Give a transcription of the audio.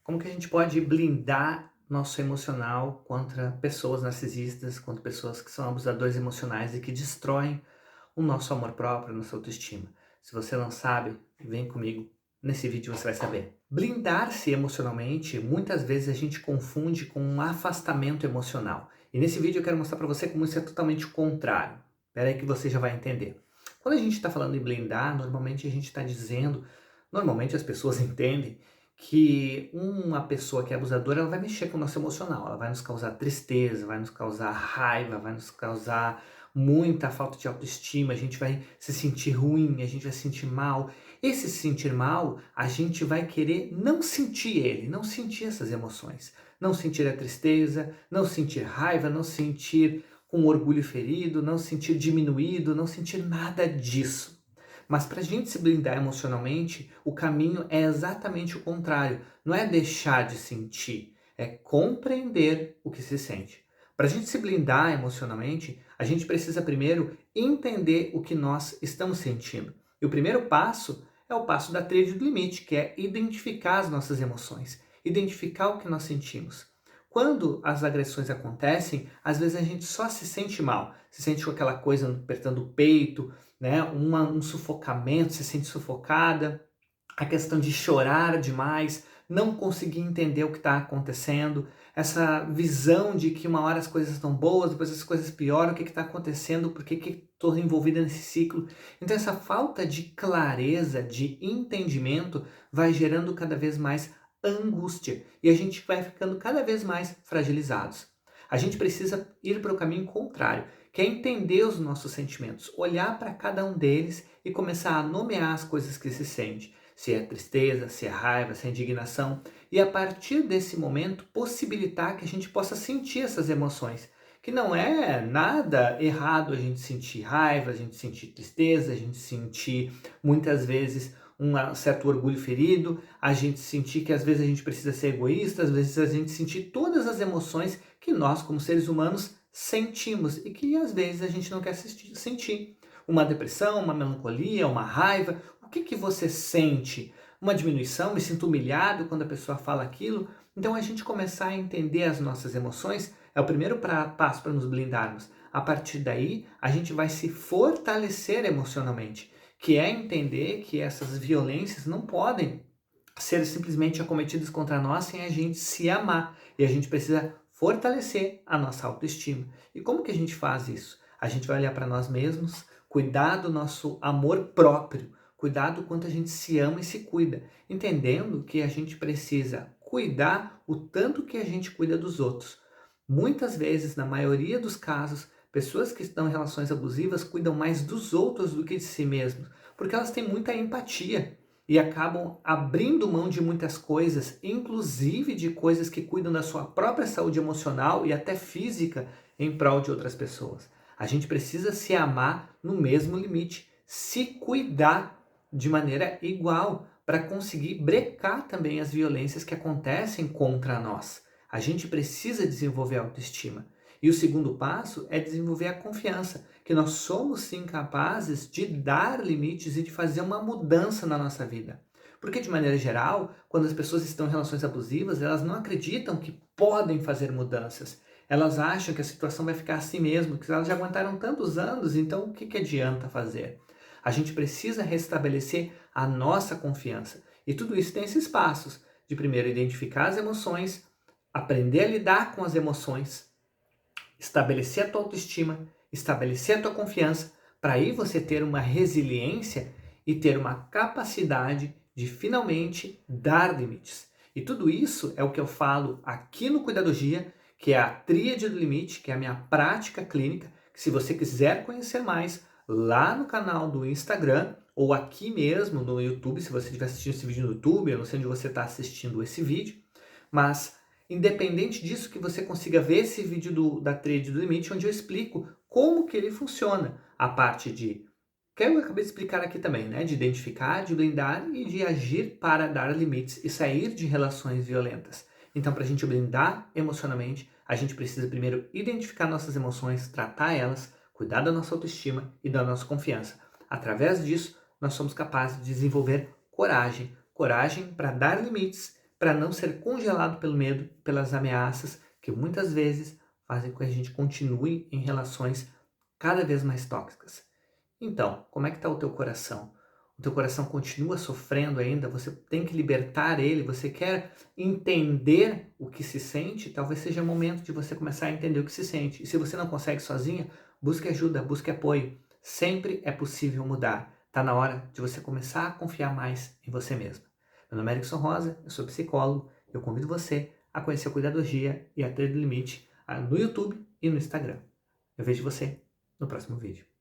Como que a gente pode blindar nosso emocional contra pessoas narcisistas, contra pessoas que são abusadores emocionais e que destroem o nosso amor próprio, a nossa autoestima? Se você não sabe, vem comigo. Nesse vídeo você vai saber. Blindar-se emocionalmente, muitas vezes a gente confunde com um afastamento emocional. E nesse vídeo eu quero mostrar para você como isso é totalmente o contrário. Espera aí que você já vai entender. Quando a gente está falando em blindar, normalmente a gente está dizendo, normalmente as pessoas entendem que uma pessoa que é abusadora, ela vai mexer com o nosso emocional, ela vai nos causar tristeza, vai nos causar raiva, vai nos causar muita falta de autoestima, a gente vai se sentir ruim, a gente vai se sentir mal. Esse se sentir mal, a gente vai querer não sentir ele, não sentir essas emoções, não sentir a tristeza, não sentir raiva, não sentir com orgulho ferido, não sentir diminuído, não sentir nada disso. Mas para a gente se blindar emocionalmente, o caminho é exatamente o contrário. Não é deixar de sentir, é compreender o que se sente. Para a gente se blindar emocionalmente, a gente precisa primeiro entender o que nós estamos sentindo. E o primeiro passo é o passo da tríade do limite, que é identificar as nossas emoções, identificar o que nós sentimos. Quando as agressões acontecem, às vezes a gente só se sente mal, se sente com aquela coisa apertando o peito, né? Um sufocamento, se sente sufocada, a questão de chorar demais, não conseguir entender o que está acontecendo, essa visão de que uma hora as coisas estão boas, depois as coisas pioram, o que está acontecendo, por que estou envolvida nesse ciclo. Então essa falta de clareza, de entendimento, vai gerando cada vez mais angústia e a gente vai ficando cada vez mais fragilizados. A gente precisa ir para o caminho contrário, que é entender os nossos sentimentos, olhar para cada um deles e começar a nomear as coisas que se sente. Se é tristeza, se é raiva, se é indignação. E a partir desse momento, possibilitar que a gente possa sentir essas emoções. Que não é nada errado a gente sentir raiva, a gente sentir tristeza, a gente sentir muitas vezes um certo orgulho ferido, a gente sentir que às vezes a gente precisa ser egoísta, às vezes a gente sentir todas as emoções que nós, como seres humanos, sentimos e que às vezes a gente não quer sentir. Uma depressão, uma melancolia, uma raiva, o que você sente? Uma diminuição? Me sinto humilhado quando a pessoa fala aquilo? Então a gente começar a entender as nossas emoções é o primeiro passo para nos blindarmos. A partir daí, a gente vai se fortalecer emocionalmente, que é entender que essas violências não podem ser simplesmente acometidas contra nós sem a gente se amar. E a gente precisa fortalecer a nossa autoestima. E como que a gente faz isso? A gente vai olhar para nós mesmos, cuidar do nosso amor próprio, cuidar do quanto a gente se ama e se cuida, entendendo que a gente precisa cuidar o tanto que a gente cuida dos outros. Muitas vezes, na maioria dos casos, pessoas que estão em relações abusivas cuidam mais dos outros do que de si mesmos, porque elas têm muita empatia e acabam abrindo mão de muitas coisas, inclusive de coisas que cuidam da sua própria saúde emocional e até física em prol de outras pessoas. A gente precisa se amar no mesmo limite, se cuidar de maneira igual para conseguir brecar também as violências que acontecem contra nós. A gente precisa desenvolver a autoestima. E o segundo passo é desenvolver a confiança, que nós somos sim capazes de dar limites e de fazer uma mudança na nossa vida. Porque, de maneira geral, quando as pessoas estão em relações abusivas, elas não acreditam que podem fazer mudanças. Elas acham que a situação vai ficar assim mesmo, que elas já aguentaram tantos anos, então o que adianta fazer? A gente precisa restabelecer a nossa confiança. E tudo isso tem esses passos, de primeiro identificar as emoções, aprender a lidar com as emoções, estabelecer a tua autoestima, estabelecer a tua confiança, para aí você ter uma resiliência e ter uma capacidade de finalmente dar limites. E tudo isso é o que eu falo aqui no Cuidadogia, que é a tríade do limite, que é a minha prática clínica, que se você quiser conhecer mais, lá no canal do Instagram, ou aqui mesmo no YouTube, se você estiver assistindo esse vídeo no YouTube, eu não sei onde você está assistindo esse vídeo, mas independente disso, que você consiga ver esse vídeo da Tríade do Limite, onde eu explico como que ele funciona. A parte que eu acabei de explicar aqui também, né? De identificar, de blindar e de agir para dar limites e sair de relações violentas. Então, para a gente blindar emocionalmente, a gente precisa primeiro identificar nossas emoções, tratar elas, cuidar da nossa autoestima e da nossa confiança. Através disso, nós somos capazes de desenvolver coragem. Coragem para dar limites, para não ser congelado pelo medo, pelas ameaças que muitas vezes fazem com que a gente continue em relações cada vez mais tóxicas. Então, como é que está o teu coração? O teu coração continua sofrendo ainda? Você tem que libertar ele? Você quer entender o que se sente? Talvez seja o momento de você começar a entender o que se sente. E se você não consegue sozinha, busque ajuda, busque apoio. Sempre é possível mudar. Está na hora de você começar a confiar mais em você mesmo. Meu nome é Erickson Rosa, eu sou psicólogo. Eu convido você a conhecer a Cuidadogia e a Ter Limite no YouTube e no Instagram. Eu vejo você no próximo vídeo.